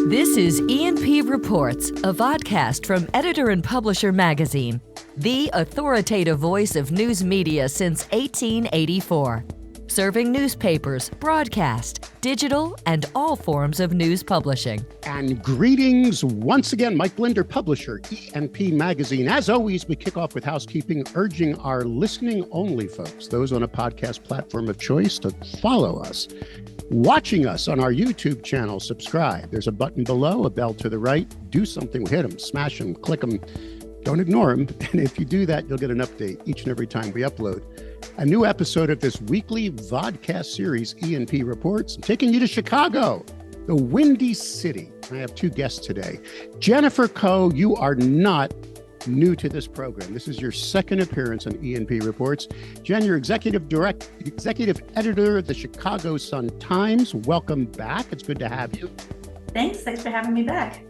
This is E&P Reports, a vodcast from Editor and Publisher magazine, the authoritative voice of news media since 1884. Serving newspapers, broadcast, digital, and all forms of news publishing. And greetings once again, Mike Blinder, publisher, E&P Magazine. As always, we kick off with housekeeping, urging our listening-only folks, those on a podcast platform of choice, to follow us. Watching us on our YouTube channel, subscribe. There's a button below, a bell to the right. Do something, hit them, smash them, click them. Don't ignore them. And if you do that, you'll get an update each and every time we upload a new episode of this weekly vodcast series, E&P Reports. I'm taking you to Chicago, the Windy City. I have two guests today. Jennifer Kho, you are not new to this program. This is your second appearance on E&P Reports. Jen, you're executive editor of the Chicago Sun-Times. Welcome back. It's good to have you. Thanks for having me back.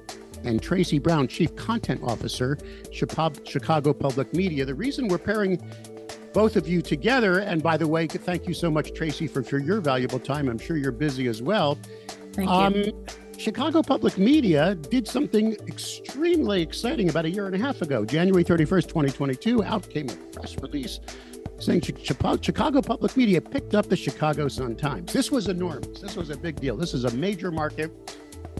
And Tracy Brown, Chief Content Officer, Chicago Public Media. The reason we're pairing both of you together, and by the way, thank you so much, Tracy, for your valuable time. I'm sure you're busy as well. Thank you. Chicago Public Media did something extremely exciting about a year and a half ago. January 31st, 2022, out came a press release saying Chicago Public Media picked up the Chicago Sun-Times. This was enormous. This was a big deal. This is a major market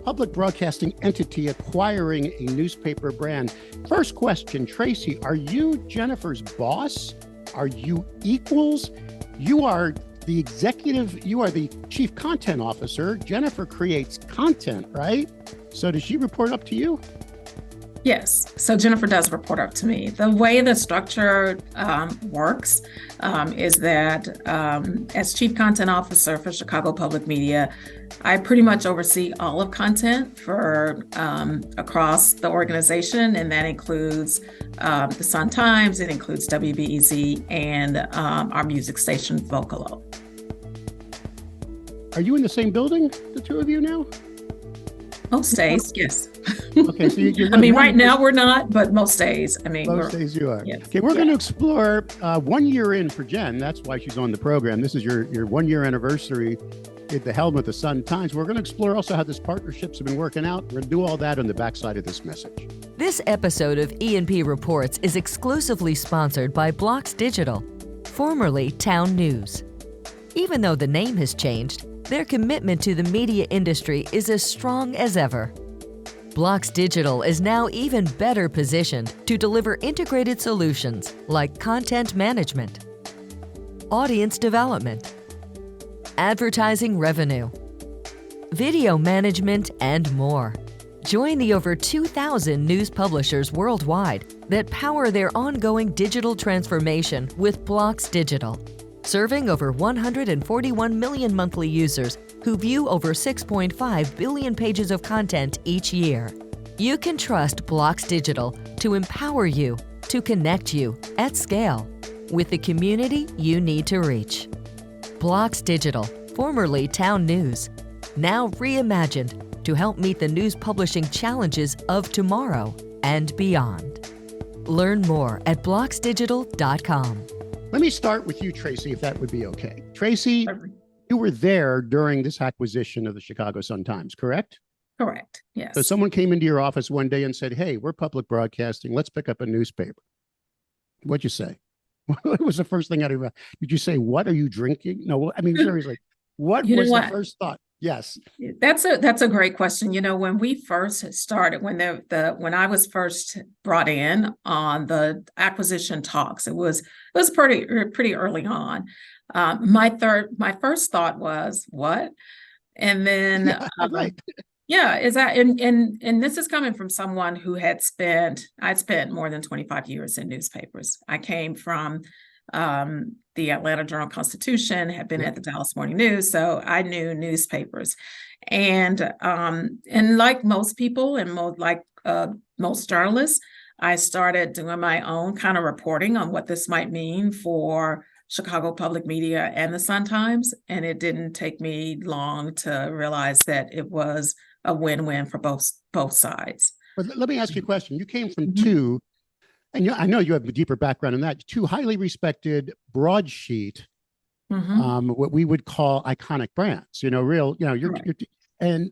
public broadcasting entity acquiring a newspaper brand. First question, Tracy, are you Jennifer's boss? Are you equals? You are the executive, you are the chief content officer. Jennifer creates content, right? So does she report up to you? Yes. So Jennifer does report up to me. The way the structure works is that as Chief Content Officer for Chicago Public Media, I pretty much oversee all of content for across the organization, and that includes the Sun-Times, it includes WBEZ, and our music station, Vocalo. Are you in the same building, the two of you now? Most days, yes. Okay, so you're I mean, right now we're not, but most days, I mean. Most days you are. Yes. Okay, we're going to explore 1 year in for Jen. That's why she's on the program. This is your 1 year anniversary at the helm of the Sun-Times. We're going to explore also how this partnerships have been working out. We're going to do all that on the backside of this message. This episode of E&P Reports is exclusively sponsored by Blocks Digital, formerly Town News. Even though the name has changed, their commitment to the media industry is as strong as ever. Blocks Digital is now even better positioned to deliver integrated solutions like content management, audience development, advertising revenue, video management, and more. Join the over 2,000 news publishers worldwide that power their ongoing digital transformation with Blocks Digital, serving over 141 million monthly users who view over 6.5 billion pages of content each year. You can trust Blocks Digital to empower you, to connect you at scale with the community you need to reach. Blocks Digital, formerly Town News, now reimagined to help meet the news publishing challenges of tomorrow and beyond. Learn more at blocksdigital.com. Let me start with you, Tracy, if that would be okay. Tracy, you were there during this acquisition of the Chicago Sun-Times, correct? Correct, yes. So someone came into your office one day and said, hey, we're public broadcasting. Let's pick up a newspaper. What'd you say? What was the first thing out of your mouth? Did you say, what are you drinking? No, I mean, seriously, what was the first thought? Yes. That's a great question. You know, when we first started, when I was first brought in on the acquisition talks, it was pretty early on. My first thought was what, and then right. Yeah, is that and this is coming from someone who I'd spent more than 25 years in newspapers. I came from the Atlanta Journal-Constitution, had been at the Dallas Morning News, so I knew newspapers. And like most people and most journalists, I started doing my own kind of reporting on what this might mean for Chicago Public Media and the Sun-Times, and it didn't take me long to realize that it was a win-win for both sides. But let me ask you a question. You came from two, and I know you have a deeper background in that, two highly respected broadsheet, what we would call iconic brands. You're And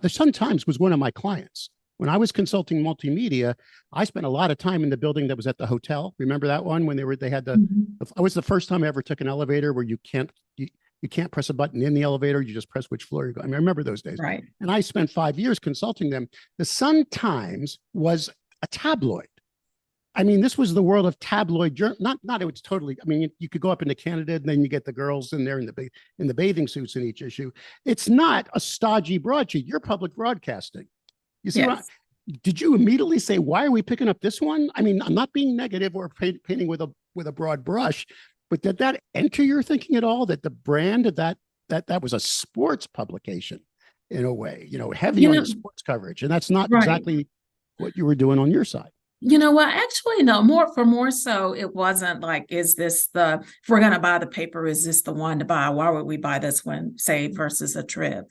the Sun-Times was one of my clients. When I was consulting multimedia, I spent a lot of time in the building that was at the hotel. Remember that one when they had the, it was the first time I ever took an elevator where you can't press a button in the elevator. You just press which floor you're going. I mean, I remember those days. Right. And I spent 5 years consulting them. The Sun-Times was a tabloid. I mean, this was the world of tabloid journal. Not it was totally. I mean, you could go up into Canada, and then you get the girls in there in the bathing suits in each issue. It's not a stodgy broadsheet. You're public broadcasting. You see, Yes. Did you immediately say, "Why are we picking up this one?" I mean, I'm not being negative or painting with a broad brush, but did that enter your thinking at all? That the brand of that was a sports publication in a way, heavy on the sports coverage, and that's not exactly what you were doing on your side. You know what? Actually, no, more so, it wasn't like, is this if we're going to buy the paper, is this the one to buy? Why would we buy this one, say, versus a trib?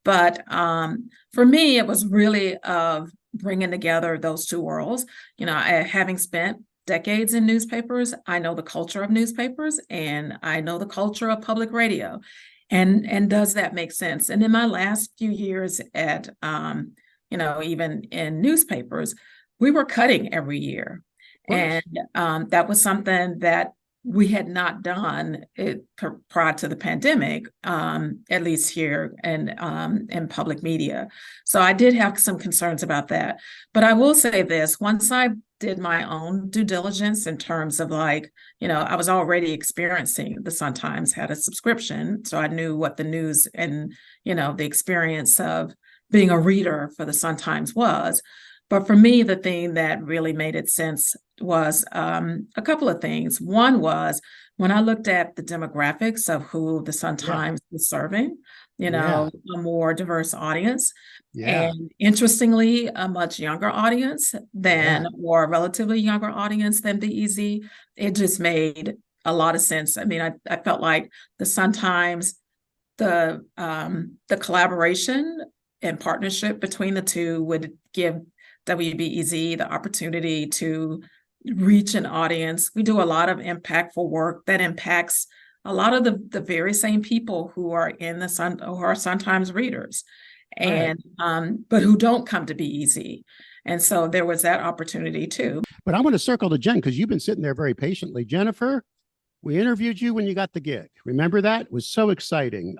But for me, it was really of bringing together those two worlds. Having spent decades in newspapers, I know the culture of newspapers and I know the culture of public radio. And does that make sense? And in my last few years at, even in newspapers, we were cutting every year. And that was something that we had not done prior to the pandemic, at least here in public media. So I did have some concerns about that. But I will say this, once I did my own due diligence in terms of I was already experiencing the Sun-Times had a subscription. So I knew what the news and, the experience of being a reader for the Sun-Times was. But for me, the thing that really made it sense was a couple of things. One was when I looked at the demographics of who the Sun-Times was serving, a more diverse audience. And interestingly, a much younger audience or a relatively younger audience than the EZ. It just made a lot of sense. I mean, I felt like the Sun-Times, the collaboration and partnership between the two would give WBEZ the opportunity to reach an audience. We do a lot of impactful work that impacts a lot of the very same people who are in the Sun, who are Sun-Times readers, and but who don't come to BEZ. And so there was that opportunity too. But I want to circle to Jen because you've been sitting there very patiently. Jennifer, we interviewed you when you got the gig. Remember that? It was so exciting.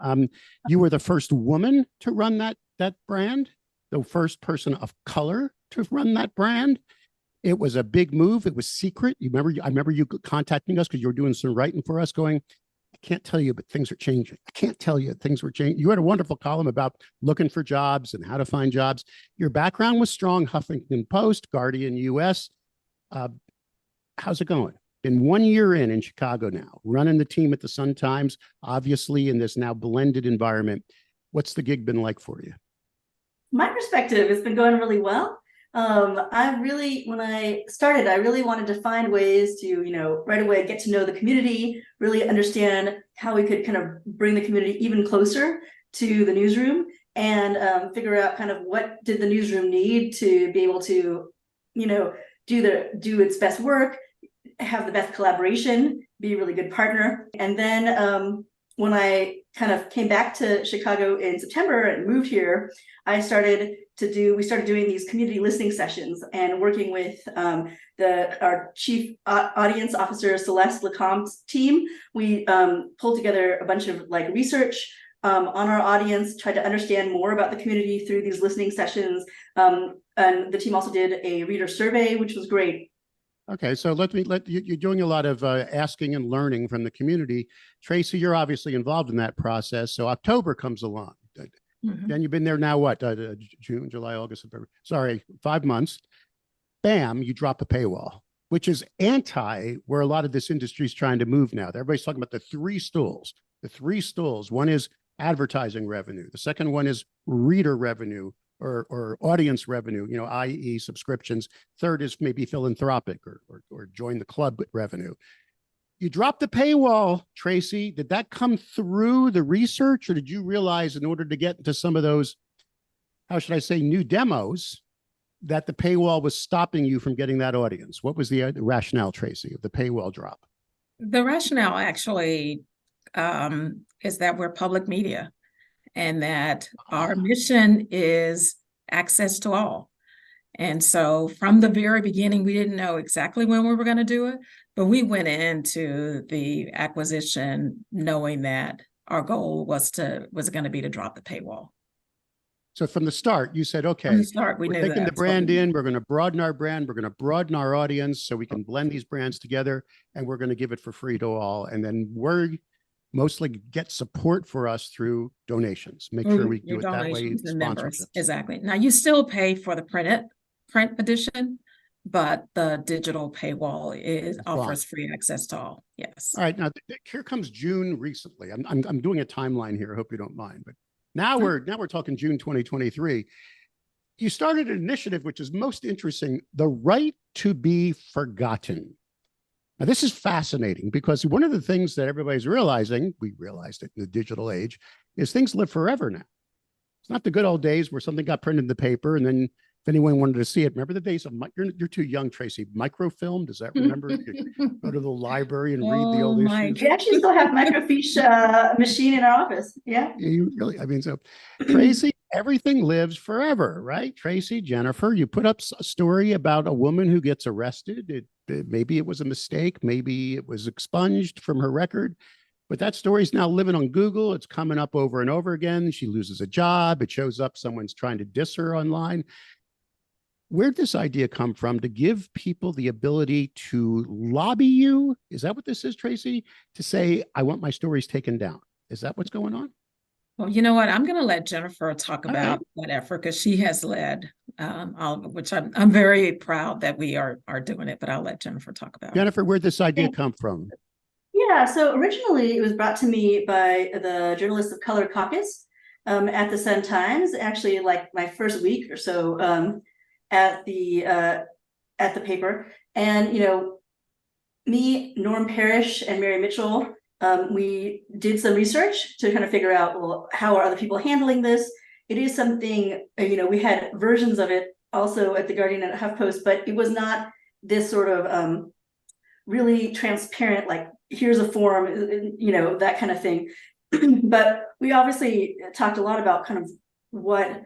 You were the first woman to run that brand, the first person of color to run that brand. It was a big move. It was secret. I remember you contacting us because you were doing some writing for us going, I can't tell you, but things are changing. I can't tell you, things were changing. You had a wonderful column about looking for jobs and how to find jobs. Your background was strong, Huffington Post, Guardian US. How's it going? Been 1 year in Chicago now, running the team at the Sun-Times, obviously in this now blended environment. What's the gig been like for you? My perspective, it's been going really well. When I started, I really wanted to find ways to, right away get to know the community, really understand how we could kind of bring the community even closer to the newsroom and figure out kind of what did the newsroom need to be able to, do its best work, have the best collaboration, be a really good partner. And then when I kind of came back to Chicago in September and moved here, we started doing these community listening sessions and working with our chief audience officer, Celeste Lecomte's team. We pulled together a bunch of research on our audience, tried to understand more about the community through these listening sessions. And the team also did a reader survey, which was great. Okay, so you're doing a lot of asking and learning from the community. Tracy, you're obviously involved in that process. So October comes along. Then you've been there now, what, June, July, August, September, 5 months. Bam, you drop a paywall, which is where a lot of this industry is trying to move now. Everybody's talking about the three stools. The three stools. One is advertising revenue. The second one is reader revenue or audience revenue, i.e. subscriptions. Third is maybe philanthropic or join the club revenue. You dropped the paywall, Tracy. Did that come through the research, or did you realize in order to get into some of those, how should I say, new demos, that the paywall was stopping you from getting that audience? What was the rationale, Tracy, of the paywall drop? The rationale actually is that we're public media. and that our mission is access to all. And so from the very beginning, we didn't know exactly when we were going to do it, but we went into the acquisition knowing that our goal was going to be to drop the paywall. So from the start, you said, okay, From the start, we we're knew taking the that's what we brand did. in, we're going to broaden our brand, we're going to broaden our audience so we can blend these brands together, and we're going to give it for free to all. And then we're mostly get support for us through donations. Make sure we do it that way. Donations and members. Sponsorships. Exactly. Now you still pay for the print edition, but the digital paywall offers free access to all. Yes. All right. Now here comes June recently. I'm doing a timeline here. I hope you don't mind, but now we're talking June 2023. You started an initiative which is most interesting, the right to be forgotten. Now, this is fascinating because one of the things that everybody's realizing, we realized it in the digital age, is things live forever now. It's not the good old days where something got printed in the paper and then if anyone wanted to see it, remember the days of, you're too young, Tracy, microfilm, does that remember? You go to the library and read the old issues. We actually still have microfiche machine in our office. Yeah. You really, I mean, so Tracy, everything lives forever, right? Tracy, Jennifer, you put up a story about a woman who gets arrested. Maybe it was a mistake. Maybe it was expunged from her record. But that story is now living on Google. It's coming up over and over again. She loses a job. It shows up. Someone's trying to diss her online. Where'd this idea come from to give people the ability to lobby you? Is that what this is, Tracy? To say, I want my stories taken down. Is that what's going on? Well, you know what? I'm going to let Jennifer talk about that effort because she has led, which I'm very proud that we are doing it, but I'll let Jennifer talk about it. Jennifer, where'd this idea come from? Yeah, so originally it was brought to me by the Journalists of Color Caucus at the Sun-Times, actually like my first week or so at the paper. And, you know, me, Norm Parrish, and Mary Mitchell, we did some research to kind of figure out, well, how are other people handling this? It is something, you know, we had versions of it also at the Guardian and at HuffPost, but it was not this sort of really transparent, like, here's a form, you know, that kind of thing. But we obviously talked a lot about kind of what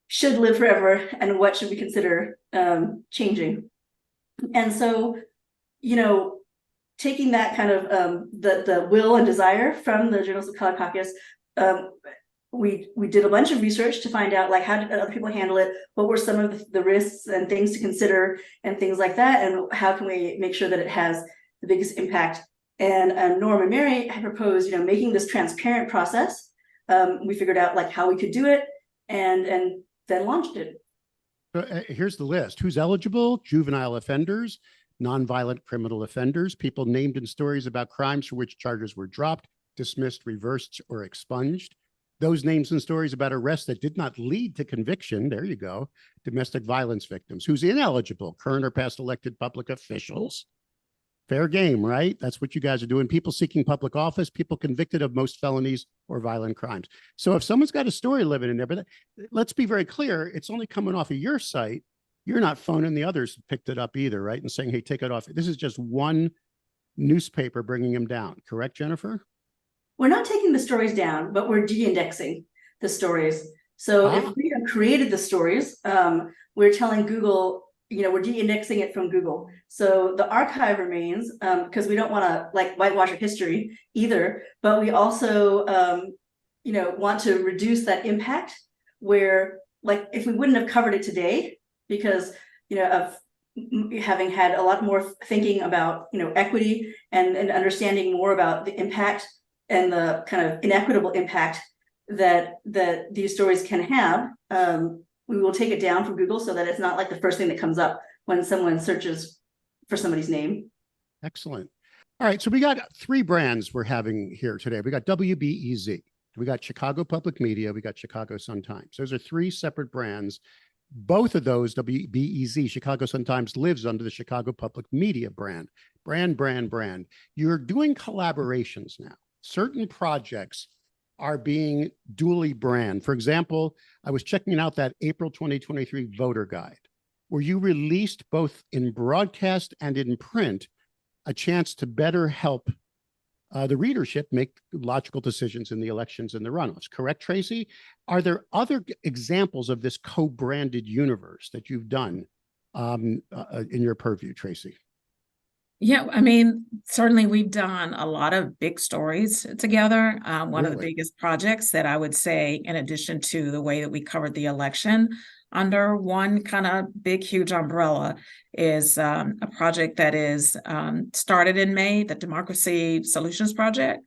should live forever and what should we consider changing. And so, you know, taking that kind of the will and desire from the Journalists of Color Caucus, we did a bunch of research to find out, like, how did other people handle it? What were some of the risks and things to consider and things like that? And how can we make sure that it has the biggest impact? And Norm and Mary had proposed, you know, making this transparent process. We figured out like how we could do it and then launched it. Here's the list. Who's eligible? Juvenile offenders, nonviolent criminal offenders, people named in stories about crimes for which charges were dropped, dismissed, reversed, or expunged. Those names and stories about arrests that did not lead to conviction. There you go. Domestic violence victims. Who's ineligible? Current or past elected public officials. Fair game, right? That's what you guys are doing. People seeking public office, people convicted of most felonies or violent crimes. So if someone's got a story living in there, but let's be very clear, it's only coming off of your site. You're not phoning the others who picked it up either, right? And saying, hey, take it off. This is just one newspaper bringing them down. Correct, Jennifer? We're not taking the stories down, but we're de-indexing the stories. So if we have created the stories, we're telling Google, you know, we're de-indexing it from Google. So the archive remains because we don't want to like whitewash our history either, but we also, you know, want to reduce that impact where, like, if we wouldn't have covered it today because, you know, of having had a lot more thinking about, you know, equity and understanding more about the impact and the kind of inequitable impact that these stories can have, we will take it down from Google so that it's not like the first thing that comes up when someone searches for somebody's name. Excellent. All right, so we got three brands we're having here today. We got WBEZ, we got Chicago Public Media, we got Chicago Sun-Times. Those are three separate brands. Both of those, WBEZ, Chicago Sun-Times, lives under the Chicago Public Media brand. Brand. You're doing collaborations now. Certain projects are being duly brand. For example, I was checking out that April 2023 voter guide, where you released both in broadcast and in print a chance to better help the readership make logical decisions in the elections and the runoffs. Correct, Tracy? Are there other examples of this co-branded universe that you've done in your purview, Tracy? Yeah, I mean, certainly we've done a lot of big stories together. One of the biggest projects that I would say, in addition to the way that we covered the election under one kind of big, huge umbrella, is a project that is started in May, the Democracy Solutions Project.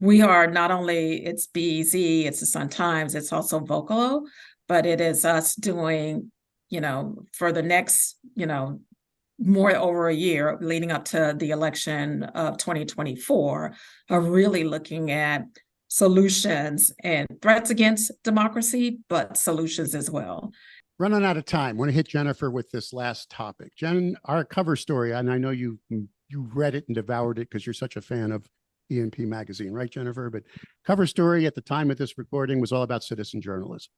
We are not only, it's BEZ, it's the Sun-Times, it's also Vocalo, but it is us doing, for the next, more over a year leading up to the election of 2024, are really looking at solutions and threats against democracy, but solutions as well. Running out of time. I want to hit Jennifer with this last topic. Jen, our cover story, and I know you read it and devoured it because you're such a fan of E&P magazine, right, Jennifer? But cover story at the time of this recording was all about citizen journalism.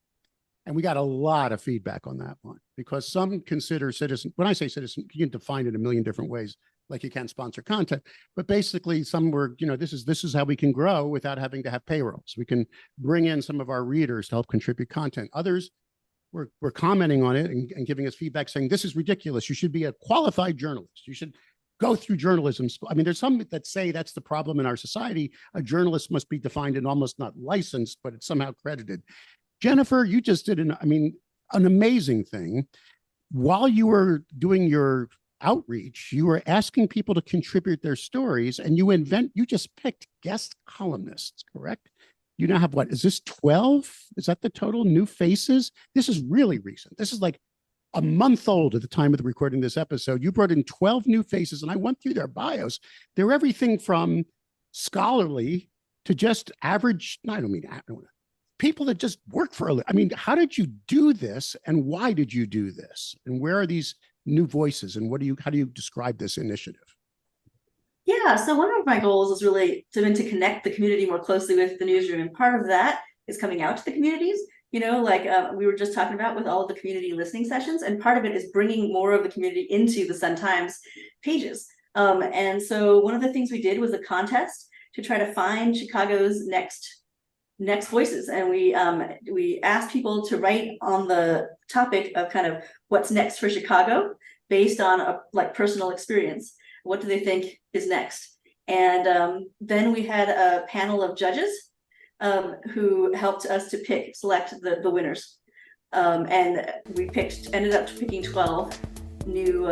And we got a lot of feedback on that one because some consider citizen, when I say citizen, you can define it a million different ways, like you can sponsor content, but basically some were, this is how we can grow without having to have payrolls. We can bring in some of our readers to help contribute content. Others were commenting on it and giving us feedback saying, this is ridiculous. You should be a qualified journalist. You should go through journalism school. I mean, there's some that say that's the problem in our society. A journalist must be defined and almost not licensed, but it's somehow credited. Jennifer, you just did an amazing thing. While you were doing your outreach, you were asking people to contribute their stories, and you just picked guest columnists, correct? You now have what? Is this 12? Is that the total new faces? This is really recent. This is like a month old at the time of the recording this episode. You brought in 12 new faces, and I went through their bios. They're everything from scholarly to just average. I don't people that just work for a living. I mean, how did you do this, and why did you do this? And where are these new voices, and how do you describe this initiative? Yeah, so one of my goals is really to connect the community more closely with the newsroom, and part of that is coming out to the communities. Like we were just talking about with all of the community listening sessions, and part of it is bringing more of the community into the Sun-Times pages. And so one of the things we did was a contest to try to find Chicago's next voices, and we asked people to write on the topic of kind of what's next for Chicago based on personal experience. What do they think is next? And then we had a panel of judges who helped us to select the winners, and we ended up picking 12 new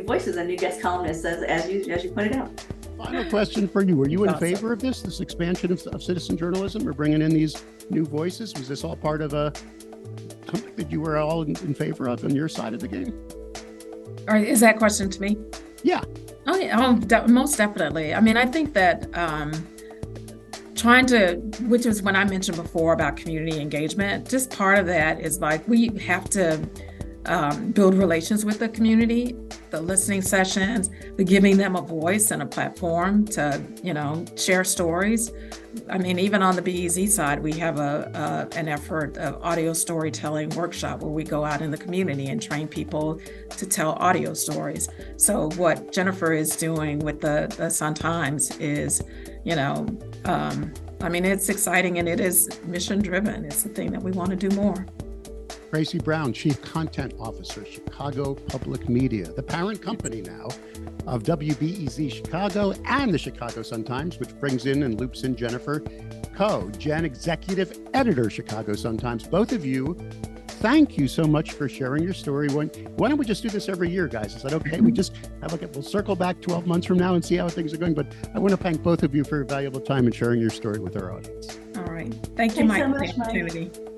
voices and new guest columnists, as you pointed out. Final question for you. Were you in favor of this expansion of citizen journalism, or bringing in these new voices? Was this all part of something that you were all in favor of on your side of the game? Or is that question to me? Yeah. Oh, yeah, most definitely. I mean, I think that which is when I mentioned before about community engagement, just part of that is we have to build relations with the community, the listening sessions, the giving them a voice and a platform to, share stories. I mean, even on the BEZ side, we have an effort of audio storytelling workshop where we go out in the community and train people to tell audio stories. So what Jennifer is doing with the Sun-Times is, it's exciting, and it is mission driven. It's the thing that we want to do more. Tracy Brown, Chief Content Officer, Chicago Public Media, the parent company now of WBEZ Chicago and the Chicago Sun-Times, which brings in and loops in Jennifer Kho, Jen, Executive Editor, Chicago Sun-Times. Both of you, thank you so much for sharing your story. Why don't we just do this every year, guys? Is that okay? We'll circle back 12 months from now and see how things are going. But I want to thank both of you for your valuable time and sharing your story with our audience. All right. Thank you, Mike, so much, for the opportunity. Mike.